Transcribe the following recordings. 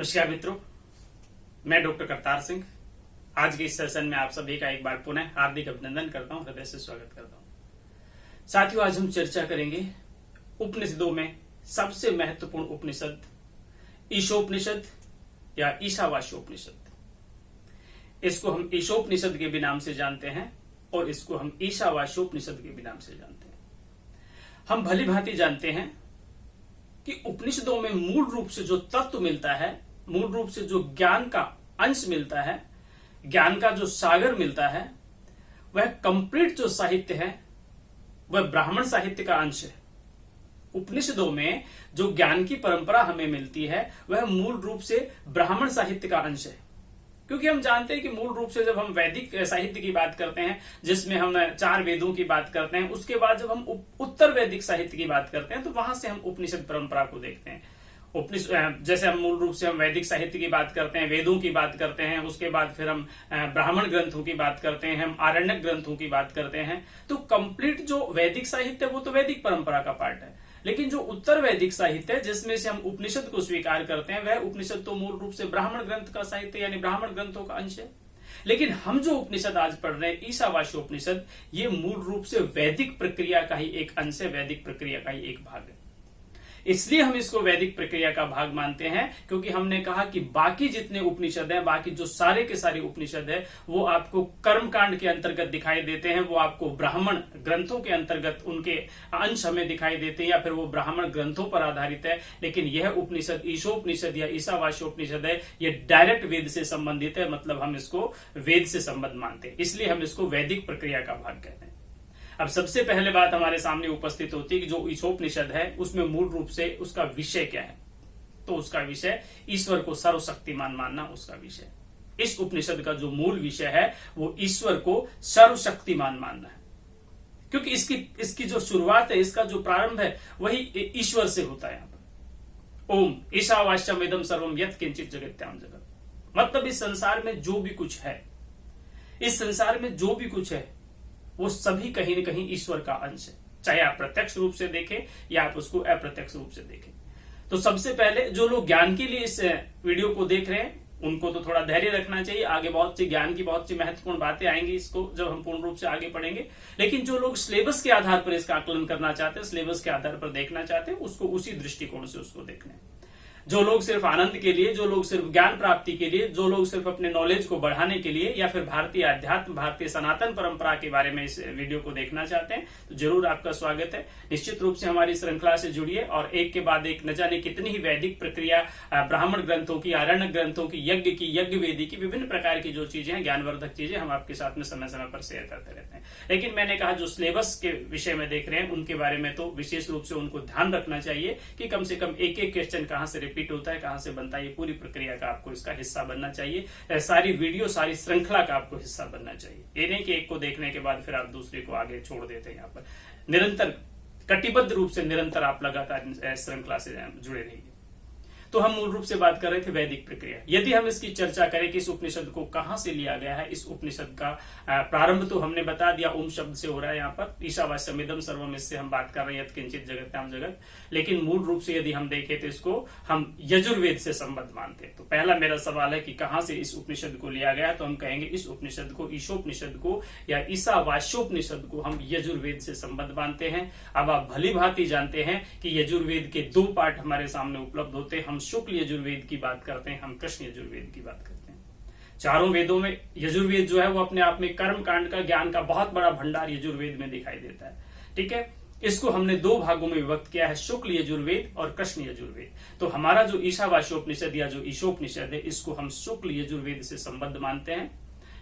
नमस्कार मित्रों, मैं डॉक्टर करतार सिंह आज के इस सेशन में आप सभी का एक बार पुनः हार्दिक अभिनंदन करता हूं, हृदय से स्वागत करता हूं। साथियों, आज हम चर्चा करेंगे उपनिषदों में सबसे महत्वपूर्ण उपनिषद ईशोपनिषद या ईशावास्योपनिषद। इसको हम ईशोपनिषद के भी नाम से जानते हैं और इसको हम ईशावास्योपनिषद के भी नाम से जानते हैं। हम भली भांति जानते हैं कि उपनिषदों में मूल रूप से जो तत्व मिलता है, मूल रूप से जो ज्ञान का अंश मिलता है, ज्ञान का जो सागर मिलता है, वह कंप्लीट जो साहित्य है वह ब्राह्मण साहित्य का अंश है। उपनिषदों में जो ज्ञान की परंपरा हमें मिलती है वह मूल रूप से ब्राह्मण साहित्य का अंश है। क्योंकि हम जानते हैं कि मूल रूप से जब हम वैदिक साहित्य की बात करते हैं, जिसमें हम 4 वेदों की बात करते हैं, उसके बाद जब हम उत्तर वैदिक साहित्य की बात करते हैं तो वहां से हम उपनिषद परंपरा को देखते हैं। जैसे हम मूल रूप से हम वैदिक साहित्य की बात करते हैं, वेदों की बात करते हैं, उसके बाद फिर हम ब्राह्मण ग्रंथों की बात करते हैं, हम आरण्यक ग्रंथों की बात करते हैं। तो कंप्लीट जो वैदिक साहित्य है वो तो वैदिक परंपरा का पार्ट है, लेकिन जो उत्तर वैदिक साहित्य है जिसमें से हम उपनिषद को स्वीकार करते हैं, वह उपनिषद तो मूल रूप से ब्राह्मण ग्रंथ का साहित्य यानी ब्राह्मण ग्रंथों का अंश है। लेकिन हम जो उपनिषद आज पढ़ रहे हैं ईशावास्योपनिषद, ये मूल रूप से वैदिक प्रक्रिया का ही एक अंश है, वैदिक प्रक्रिया का ही एक भाग है। इसलिए हम इसको वैदिक प्रक्रिया का भाग मानते हैं, क्योंकि हमने कहा कि बाकी जितने उपनिषद हैं, बाकी जो सारे के सारे उपनिषद है वो आपको कर्मकांड के अंतर्गत दिखाई देते हैं, वो आपको ब्राह्मण ग्रंथों के अंतर्गत उनके अंश हमें दिखाई देते हैं, या फिर वो ब्राह्मण ग्रंथों पर आधारित है। लेकिन यह उपनिषद ईशोपनिषद या ईशावास्योपनिषद है, ये डायरेक्ट वेद से संबंधित है, मतलब हम इसको वेद से संबंध मानते हैं, इसलिए हम इसको वैदिक प्रक्रिया का भाग कहते हैं। अब सबसे पहले बात हमारे सामने उपस्थित होती है कि जो ईशोपनिषद है उसमें मूल रूप से उसका विषय क्या है। तो उसका विषय ईश्वर को सर्वशक्तिमान मानना उसका विषय। इस उपनिषद का जो मूल विषय है वो ईश्वर को सर्वशक्तिमान मानना है, क्योंकि इसकी जो शुरुआत है, इसका जो प्रारंभ है वही ईश्वर से होता है। यहाँ पर ओम ईशावास्यम इदं सर्वम यत् किंचित जगत्याम जगत, मतलब इस संसार में जो भी कुछ है, इस संसार में जो भी कुछ है वो सभी कहीं न कहीं ईश्वर का अंश है, चाहे आप प्रत्यक्ष रूप से देखें या आप उसको अप्रत्यक्ष रूप से देखें। तो सबसे पहले जो लोग ज्ञान के लिए इस वीडियो को देख रहे हैं उनको तो थोड़ा धैर्य रखना चाहिए, आगे बहुत सी ज्ञान की बहुत सी महत्वपूर्ण बातें आएंगी इसको जब हम पूर्ण रूप से आगे पढ़ेंगे। लेकिन जो लोग सिलेबस के आधार पर इसका आकलन करना चाहते हैं, सिलेबस के आधार पर देखना चाहते हैं, उसको उसी दृष्टिकोण से उसको देखना है। जो लोग सिर्फ आनंद के लिए, जो लोग सिर्फ ज्ञान प्राप्ति के लिए, जो लोग सिर्फ अपने नॉलेज को बढ़ाने के लिए या फिर भारतीय अध्यात्म, भारतीय सनातन परंपरा के बारे में इस वीडियो को देखना चाहते हैं तो जरूर आपका स्वागत है। निश्चित रूप से हमारी श्रृंखला से जुड़िए और एक के बाद एक न जाने कितनी ही वैदिक प्रक्रिया, ब्राह्मण ग्रंथों की, आरण्य ग्रंथों की, यज्ञ की, यज्ञ वेदी की, विभिन्न प्रकार की जो चीजें हैं, ज्ञानवर्धक चीजें, हम आपके साथ में समय समय पर शेयर करते रहते हैं। लेकिन मैंने कहा जो सिलेबस के विषय में देख रहे हैं उनके बारे में तो विशेष रूप से उनको ध्यान रखना चाहिए कि कम से कम एक एक क्वेश्चन कहां से रिपीट होता है, कहां से बनता है, ये पूरी प्रक्रिया का आपको इसका हिस्सा बनना चाहिए। सारी वीडियो, सारी श्रृंखला का आपको हिस्सा बनना चाहिए। ये नहीं कि एक को देखने के बाद फिर आप दूसरे को आगे छोड़ देते हैं। यहाँ पर निरंतर कटिबद्ध रूप से निरंतर आप लगातार श्रृंखला से जुड़े रहिए। तो हम मूल रूप से बात कर रहे थे वैदिक प्रक्रिया। यदि हम इसकी चर्चा करें कि इस उपनिषद को कहां से लिया गया है, इस उपनिषद का प्रारंभ तो हमने बता दिया, ओम शब्द से हो रहा है। यहाँ पर ईशावास्यम इदं सर्वम, इससे हम बात कर रहे हैं, यत् किंचित जगत्याम जगत। लेकिन मूल रूप से यदि हम देखें तो इसको हम यजुर्वेद से संबद्ध मानते हैं। तो पहला मेरा सवाल है कि कहां से इस उपनिषद को लिया गया, तो हम कहेंगे इस उपनिषद को, ईशोपनिषद को या ईशावास्योपनिषद को हम यजुर्वेद से संबद्ध मानते हैं। अब आप भली भांति जानते हैं कि यजुर्वेद के 2 पार्ट हमारे सामने उपलब्ध होते हैं। हम शुक्ल यजुर्वेद की बात करते हैं, हम कृष्ण यजुर्वेद की बात करते हैं। चारों वेदों में यजुर्वेद जो है वो अपने आप में कर्म कांड का, ज्ञान का बहुत बड़ा भंडार यजुर्वेद में दिखाई देता है। ठीक है, इसको हमने 2 भागों में विभक्त किया है, शुक्ल यजुर्वेद और कृष्ण यजुर्वेद। तो हमारा जो ईशावास्योपनिषद या जो ईशोपनिषद है, इसको हम शुक्ल यजुर्वेद से संबद्ध मानते हैं।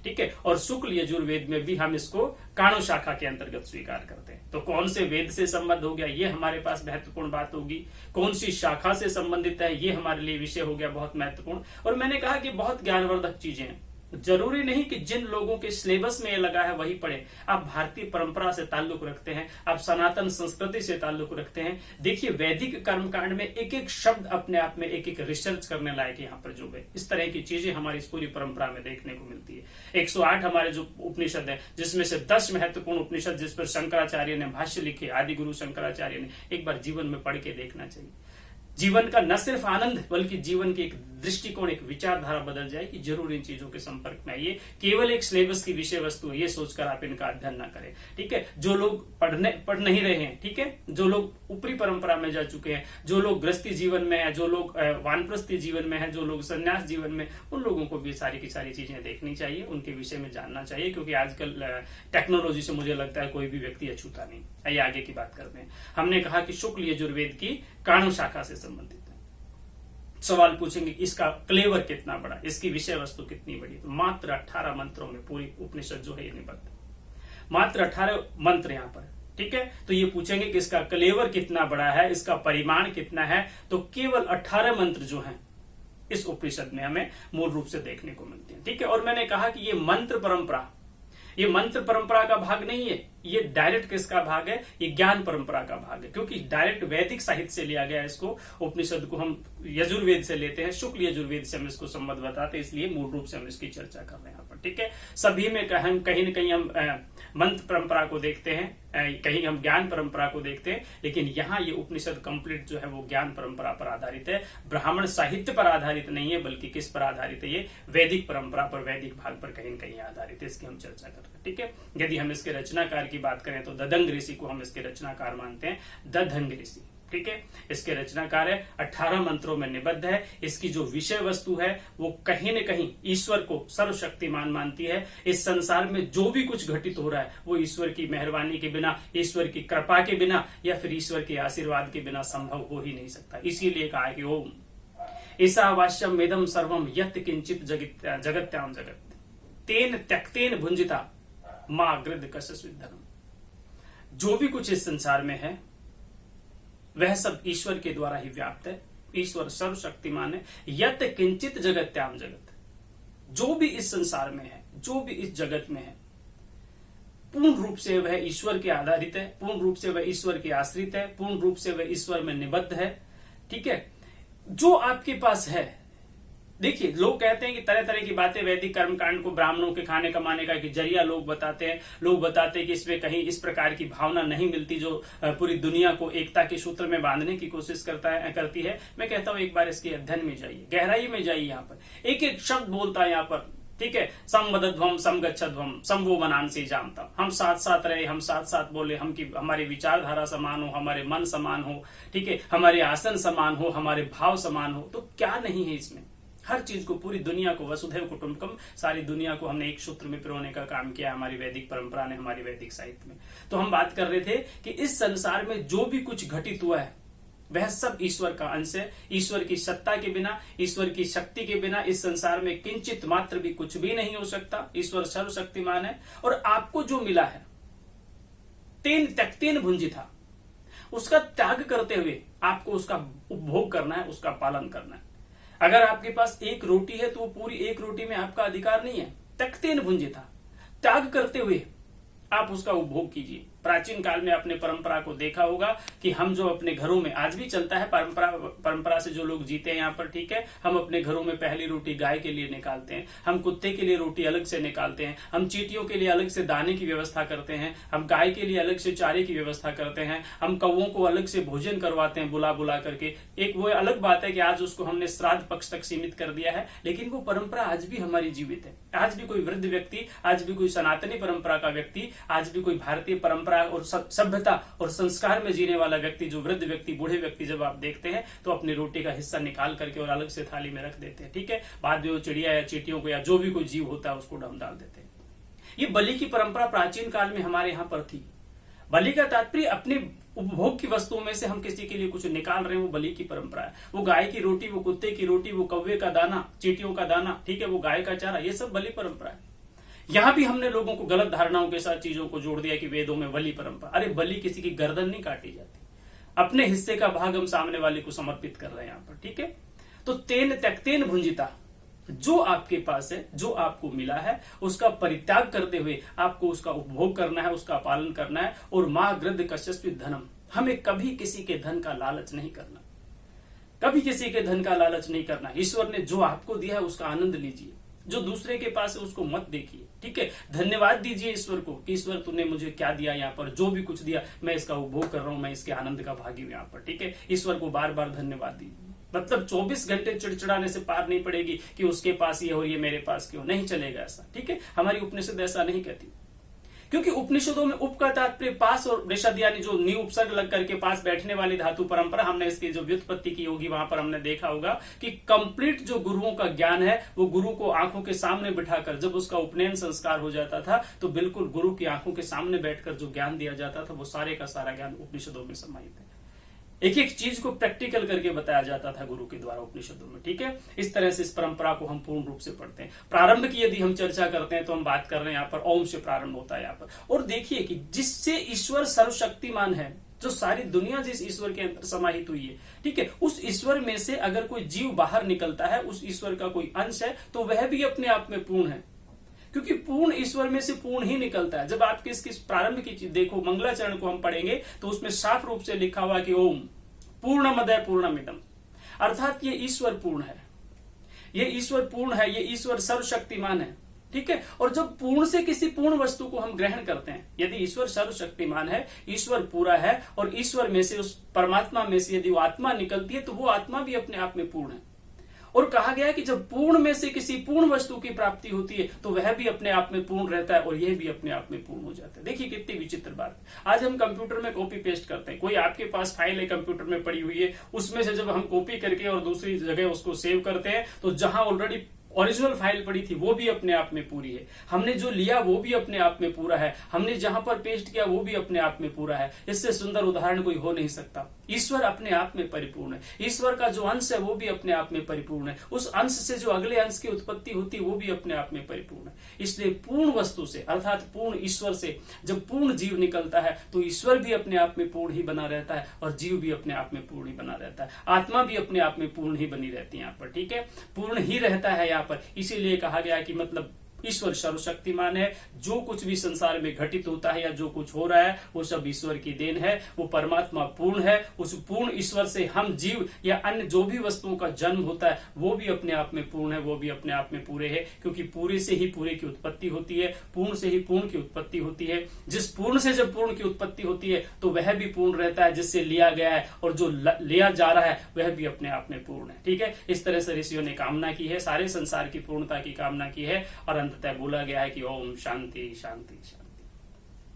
ठीक है, और शुक्ल यजुर्वेद में भी हम इसको काणो शाखा के अंतर्गत स्वीकार करते हैं। तो कौन से वेद से संबद्ध हो गया, ये हमारे पास महत्वपूर्ण बात होगी। कौन सी शाखा से संबंधित है, ये हमारे लिए विषय हो गया बहुत महत्वपूर्ण। और मैंने कहा कि बहुत ज्ञानवर्धक चीजें हैं। जरूरी नहीं कि जिन लोगों के सिलेबस में ये लगा है वही पढ़े। आप भारतीय परंपरा से ताल्लुक रखते हैं, आप सनातन संस्कृति से ताल्लुक रखते हैं, देखिए वैदिक कर्मकांड में एक एक शब्द अपने आप में एक एक रिसर्च करने लायक यहाँ पर जो है, इस तरह की चीजें हमारी इस पूरी परंपरा में देखने को मिलती है। 108 हमारे जो उपनिषद है, जिसमें से 10 महत्वपूर्ण उपनिषद जिस पर शंकराचार्य ने भाष्य लिखे, आदि गुरु शंकराचार्य ने, एक बार जीवन में पढ़ के देखना चाहिए। जीवन का न सिर्फ आनंद बल्कि जीवन की एक दृष्टिकोण, एक विचारधारा बदल जाए कि जरूर इन चीजों के संपर्क में आइए। केवल एक सिलेबस की विषय वस्तु है ये सोचकर आप इनका अध्ययन ना करें, ठीक है। जो लोग पढ़ नहीं रहे हैं, ठीक है, जो लोग ऊपरी परंपरा में जा चुके हैं, जो लोग गृहस्थी जीवन में है, जो लोग वानप्रस्थी जीवन में है, जो लोग संन्यास जीवन में, उन लोगों को भी सारी की सारी चीजें देखनी चाहिए, उनके विषय में जानना चाहिए, क्योंकि आजकल टेक्नोलॉजी से मुझे लगता है कोई भी व्यक्ति अछूता नहीं। आइए आगे की बात करते हैं। हमने कहा कि शुक्ल यजुर्वेद की काणु शाखा से संबंधित है। सवाल पूछेंगे इसका क्लेवर कितना बड़ा, इसकी विषय वस्तु कितनी बड़ी। तो मात्र 18 मंत्रों में पूरी उपनिषद जो है ये निबद्ध, मात्र 18 मंत्र यहाँ पर, ठीक है। तो ये पूछेंगे कि इसका क्लेवर कितना बड़ा है, इसका परिमाण कितना है, तो केवल 18 मंत्र जो हैं इस उपनिषद में हमें मूल रूप से देखने को मिलते हैं, ठीक है। और मैंने कहा कि ये मंत्र परंपरा, ये मंत्र परंपरा का भाग नहीं है, ये डायरेक्ट किसका भाग है, ये ज्ञान परंपरा का भाग है, क्योंकि डायरेक्ट वैदिक साहित्य से लिया गया इसको। उपनिषद को हम यजुर्वेद से लेते हैं, शुक्ल यजुर्वेद से हम इसको संबंध बताते हैं, इसलिए मूल रूप से हम इसकी चर्चा कर रहे हैं यहाँ पर, ठीक है। सभी में हम कहीं न कहीं हम मंत्र परंपरा को देखते हैं, कहीं हम ज्ञान परंपरा को देखते हैं, लेकिन यहाँ ये उपनिषद कंप्लीट जो है वो ज्ञान परंपरा पर आधारित है, ब्राह्मण साहित्य पर आधारित नहीं है, बल्कि किस पर आधारित है, ये वैदिक परंपरा पर, वैदिक भाग पर कहीं न कहीं आधारित है। इसकी हम चर्चा कर रहे हैं, ठीक है। यदि हम इसके रचनाकार की बात करें तो ददंग ऋषि को हम इसके रचनाकार मानते हैं, ददंग ऋषि, ठीक है। इसके रचनाकार है, 18 मंत्रों में निबद्ध है। इसकी जो विषय वस्तु है वो कहीं न कहीं ईश्वर को सर्वशक्तिमान मानती है। इस संसार में जो भी कुछ घटित हो रहा है वो ईश्वर की मेहरबानी के बिना, ईश्वर की कृपा के बिना या फिर ईश्वर के आशीर्वाद के बिना संभव हो ही नहीं सकता। इसीलिए कहा कि ओम ईशावास्यम वेदम सर्वम यत् किंचित जगत्याम जगत तेन त्यक्तेन भुंजिता मां गृद कशस्विधनम। जो भी कुछ इस संसार में है वह सब ईश्वर के द्वारा ही व्याप्त है। ईश्वर सर्वशक्तिमान है। यत किंचित जगत्याम जगत, जो भी इस संसार में है, जो भी इस जगत में है, पूर्ण रूप से वह ईश्वर के आधारित है, पूर्ण रूप से वह ईश्वर के आश्रित है, पूर्ण रूप से वह ईश्वर में निबद्ध है, ठीक है। जो आपके पास है, देखिए लोग कहते हैं कि तरह तरह की बातें वैदिक कर्मकांड को ब्राह्मणों के खाने कमाने का कि जरिया लोग बताते हैं। लोग बताते हैं कि इसमें कहीं इस प्रकार की भावना नहीं मिलती जो पूरी दुनिया को एकता के सूत्र में बांधने की कोशिश करती है। मैं कहता हूं एक बार इसके अध्ययन में जाइए, गहराई में जाइए, यहाँ पर एक एक शब्द बोलता है यहाँ पर, ठीक है। समवदध्वम समगच्छध्वम समवो वनांसी जानता, हम साथ साथ रहे, हम साथ साथ बोले, हमारी विचारधारा समान हो, हमारे मन समान हो, ठीक है, हमारे आसन समान हो, हमारे भाव समान हो, तो क्या नहीं है इसमें। हर चीज को, पूरी दुनिया को, वसुधैव कुटुंबकम, सारी दुनिया को हमने एक सूत्र में पिरोने का काम किया हमारी वैदिक परंपरा ने, हमारी वैदिक साहित्य में। तो हम बात कर रहे थे कि इस संसार में जो भी कुछ घटित हुआ है वह सब ईश्वर का अंश है। ईश्वर की सत्ता के बिना, ईश्वर की शक्ति के बिना इस संसार में किंचित मात्र भी कुछ भी नहीं हो सकता। ईश्वर सर्वशक्तिमान है। और आपको जो मिला है तेन त्यक्तेन भुंजिता, उसका त्याग करते हुए आपको उसका उपभोग करना है, उसका पालन करना है। अगर आपके पास एक रोटी है तो वो पूरी एक रोटी में आपका अधिकार नहीं है। त्यक्तेन भुंजिता, त्याग करते हुए आप उसका उपभोग कीजिए। प्राचीन काल में अपने परंपरा को देखा होगा कि हम जो अपने घरों में, आज भी चलता है परंपरा से जो लोग जीते हैं यहाँ पर, ठीक है, हम अपने घरों में पहली रोटी गाय के लिए निकालते हैं, हम कुत्ते के लिए रोटी अलग से निकालते हैं, हम चींटियों के लिए अलग से दाने की व्यवस्था करते हैं, हम गाय के लिए अलग से चारे की व्यवस्था करते हैं, हम कौवों को अलग से भोजन करवाते हैं बुला बुला करके। एक वो अलग बात है कि आज उसको हमने श्राद्ध पक्ष तक सीमित कर दिया है, लेकिन वो परंपरा आज भी हमारी जीवित है। आज भी कोई वृद्ध व्यक्ति, आज भी कोई सनातनी परंपरा का व्यक्ति, आज भी कोई भारतीय परंपरा और सभ्यता और संस्कार में जीने वाला व्यक्ति, जो वृद्ध व्यक्ति, बूढ़े व्यक्ति जब आप देखते हैं तो अपनी रोटी का हिस्सा निकाल करके और अलग से थाली में रख देते हैं, ठीक है। बाद में वो चिड़िया या चींटियों को या जो भी कोई जीव होता है उसको डम डाल देते हैं। ये बलि की परंपरा प्राचीन काल में हमारे यहाँ पर थी। बलि का तात्पर्य अपने उपभोग की वस्तुओं में से हम किसी के लिए कुछ निकाल रहे हैं, वो बलि की परंपरा है। वो गाय की रोटी, वो कुत्ते की रोटी, वो कौवे का दाना, चींटियों का दाना, ठीक है, वो गाय का चारा, ये सब बलि परंपरा है। यहां भी हमने लोगों को गलत धारणाओं के साथ चीजों को जोड़ दिया कि वेदों में बलि परंपरा। अरे बलि किसी की गर्दन नहीं काटी जाती, अपने हिस्से का भाग हम सामने वाले को समर्पित कर रहे हैं यहाँ पर, ठीक है। तो तेन त्यक्तेन भुंजिता, जो आपके पास है, जो आपको मिला है, उसका परित्याग करते हुए आपको उसका उपभोग करना है, उसका पालन करना है। और मां गृध कशस्वी धनम, हमें कभी किसी के धन का लालच नहीं करना, कभी किसी के धन का लालच नहीं करना। ईश्वर ने जो आपको दिया है उसका आनंद लीजिए। जो दूसरे के पास है उसको मत देखिए, ठीक है। धन्यवाद दीजिए ईश्वर को कि ईश्वर तूने मुझे क्या दिया, यहाँ पर जो भी कुछ दिया मैं इसका उपभोग कर रहा हूं, मैं इसके आनंद का भागी हूं यहाँ पर, ठीक है। ईश्वर को बार बार धन्यवाद दीजिए। मतलब 24 घंटे चिड़चिड़ाने से पार नहीं पड़ेगी कि उसके पास ये और ये मेरे पास क्यों, नहीं चलेगा ऐसा, ठीक है। हमारी उपनिषद ऐसा नहीं कहती, क्योंकि उपनिषदों में उप का तात्पर्य पास और निषद यानी जो नी उपसर्ग लग करके पास बैठने वाली धातु परंपरा, हमने इसकी जो व्युत्पत्ति की होगी वहां पर हमने देखा होगा कि कंप्लीट जो गुरुओं का ज्ञान है वो गुरु को आंखों के सामने बिठाकर जब उसका उपनयन संस्कार हो जाता था तो बिल्कुल गुरु की आंखों के सामने बैठकर जो ज्ञान दिया जाता था वो सारे का सारा ज्ञान उपनिषदों में समाहित है। एक एक चीज को प्रैक्टिकल करके बताया जाता था गुरु के द्वारा उपनिषदों में, ठीक है। इस तरह से इस परंपरा को हम पूर्ण रूप से पढ़ते हैं। प्रारंभ की यदि हम चर्चा करते हैं तो हम बात कर रहे हैं यहाँ पर ओम से प्रारंभ होता है यहाँ पर। और देखिए कि जिससे ईश्वर सर्वशक्तिमान है, जो सारी दुनिया जिस ईश्वर के अंदर समाहित हुई है, ठीक है, उस ईश्वर में से अगर कोई जीव बाहर निकलता है, उस ईश्वर का कोई अंश है, तो वह भी अपने आप में पूर्ण है, क्योंकि पूर्ण ईश्वर में से पूर्ण ही निकलता है। जब आप किस प्रारंभ की चीज देखो, मंगलाचरण को हम पढ़ेंगे तो उसमें साफ रूप से लिखा हुआ कि ओम पूर्णमदय पूर्णमिदम, अर्थात ये ईश्वर पूर्ण है, ये ईश्वर पूर्ण है, ये ईश्वर सर्वशक्तिमान है, ठीक है। और जब पूर्ण से किसी पूर्ण वस्तु को हम ग्रहण करते हैं, यदि ईश्वर सर्वशक्तिमान है, ईश्वर पूरा है, और ईश्वर में से उस परमात्मा में से यदि वो आत्मा निकलती है तो वो आत्मा भी अपने आप में पूर्ण है। और कहा गया कि जब पूर्ण में से किसी पूर्ण वस्तु की प्राप्ति होती है तो वह भी अपने आप में पूर्ण रहता है और यह भी अपने आप में पूर्ण हो जाता है। देखिए कितनी विचित्र बात। आज हम कंप्यूटर में कॉपी पेस्ट करते हैं, कोई आपके पास फाइल है कंप्यूटर में पड़ी हुई है, उसमें से जब हम कॉपी करके और दूसरी जगह उसको सेव करते हैं तो जहां ऑलरेडी ओरिजिनल फाइल पड़ी थी वो भी अपने आप में पूरी है, हमने जो लिया वो भी अपने आप में पूरा है, हमने जहां पर पेस्ट किया वो भी अपने आप में पूरा है। इससे सुंदर उदाहरण कोई हो नहीं सकता। ईश्वर अपने आप में परिपूर्ण है, ईश्वर का जो अंश है वो भी अपने आप में परिपूर्ण है, उस अंश से जो अगले अंश की उत्पत्ति होती है वो भी अपने आप में परिपूर्ण है। इसलिए पूर्ण वस्तु से अर्थात पूर्ण ईश्वर से जब पूर्ण जीव निकलता है तो ईश्वर भी अपने आप में पूर्ण ही बना रहता है और जीव भी अपने आप में पूर्ण ही बना रहता है, आत्मा भी अपने आप में पूर्ण ही बनी रहती है यहाँ पर, ठीक है, पूर्ण ही रहता है यहाँ पर। इसीलिए कहा गया कि मतलब ईश्वर सर्वशक्तिमान है, जो कुछ भी संसार में घटित होता है या जो कुछ हो रहा है वो सब ईश्वर की देन है, वो परमात्मा पूर्ण है। उस पूर्ण ईश्वर से हम जीव या अन्य जो भी वस्तुओं का जन्म होता है वो भी अपने आप में पूर्ण है, वो भी अपने आप में पूरे है, क्योंकि पूरे से ही पूरे की उत्पत्ति होती है, पूर्ण से ही पूर्ण की उत्पत्ति होती है। जिस पूर्ण से जब पूर्ण की उत्पत्ति होती है तो वह भी पूर्ण रहता है जिससे लिया गया है, और जो लिया जा रहा है वह भी अपने आप में पूर्ण है, ठीक है। इस तरह से ऋषियों ने कामना की है, सारे संसार की पूर्णता की कामना की है, और अंततः बोला गया है कि ओम शांति शांति शांति।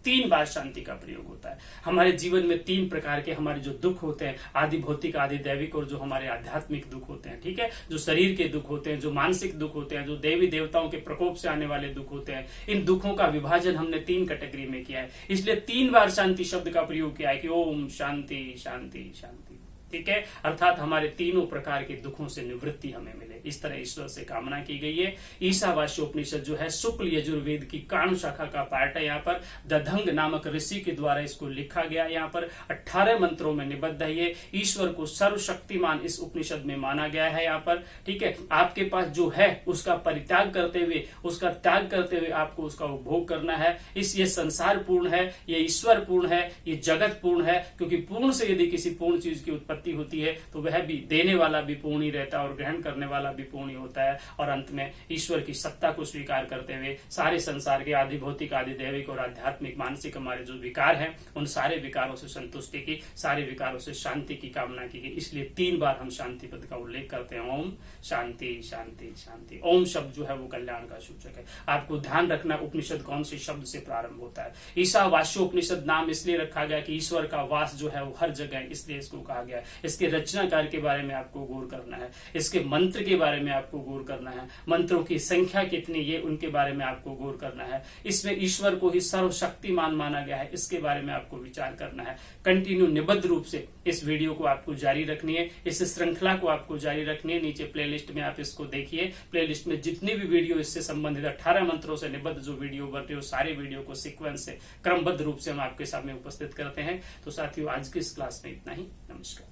3 बार शांति का प्रयोग होता है। हमारे जीवन में 3 प्रकार के हमारे जो दुख होते हैं, आदि भौतिक, आदि दैविक, और जो हमारे आध्यात्मिक दुख होते हैं, ठीक है, जो शरीर के दुख होते हैं, जो मानसिक दुख होते हैं, जो देवी देवताओं के प्रकोप से आने वाले दुख होते हैं, इन दुखों का विभाजन हमने 3 कैटेगरी में किया है। इसलिए 3 बार शांति शब्द का प्रयोग किया है कि ओम शांति शांति शांति, ठीक है, अर्थात हमारे तीनों प्रकार के दुखों से निवृत्ति हमें मिले, इस तरह ईश्वर से कामना की गई है। ईशावास्योपनिषद जो है शुक्ल यजुर्वेद की काणु शाखा का पार्ट है। यहाँ पर दधंग नामक ऋषि के द्वारा इसको लिखा गया। यहाँ पर 18 मंत्रों में निबद्ध है। ये ईश्वर को सर्वशक्तिमान इस उपनिषद में माना गया है यहाँ पर, ठीक है। आपके पास जो है उसका परित्याग करते हुए, उसका त्याग करते हुए आपको उसका उपभोग करना है। ये संसार पूर्ण है, ये ईश्वर पूर्ण है, ये जगत पूर्ण है, क्योंकि पूर्ण से यदि किसी पूर्ण चीज की उत्पत्ति होती है तो वह भी देने वाला भी पूर्ण ही रहता है और ग्रहण करने वाला भी पूर्ण ही होता है। और अंत में ईश्वर की सत्ता को स्वीकार करते हुए सारे संसार के आदि भौतिक, आदि दैविक और आध्यात्मिक, मानसिक हमारे जो विकार हैं उन सारे विकारों से संतुष्टि की, सारे विकारों से शांति की कामना की गई। इसलिए 3 बार हम शांति पद का उल्लेख करते हैं, ओम शांति शांति शांति। ओम शब्द जो है वो कल्याण का सूचक है। आपको ध्यान रखना उपनिषद कौन से शब्द से प्रारंभ होता है। ईशावास्योपनिषद नाम इसलिए रखा गया कि ईश्वर का वास जो है वो हर जगह है, इसलिए इसको कहा गया है। इसके रचनाकार के बारे में आपको गौर करना है, इसके मंत्र के बारे में आपको गौर करना है, मंत्रों की संख्या कितनी ये उनके बारे में आपको गौर करना है। इसमें ईश्वर को ही सर्वशक्तिमान माना गया है, इसके बारे में आपको विचार करना है। कंटिन्यू निबद्ध रूप से इस वीडियो को आपको जारी रखनी है, इस श्रृंखला को आपको जारी रखनी है। नीचे प्लेलिस्ट में आप इसको देखिए, प्लेलिस्ट में जितनी भी वीडियो इससे संबंधित 18 मंत्रों से निबद्ध जो वीडियो बन रहे हो, सारे वीडियो को सीक्वेंस से क्रमबद्ध रूप से हम आपके सामने उपस्थित करते हैं। तो साथियों, आज की इस क्लास में इतना ही। नमस्कार।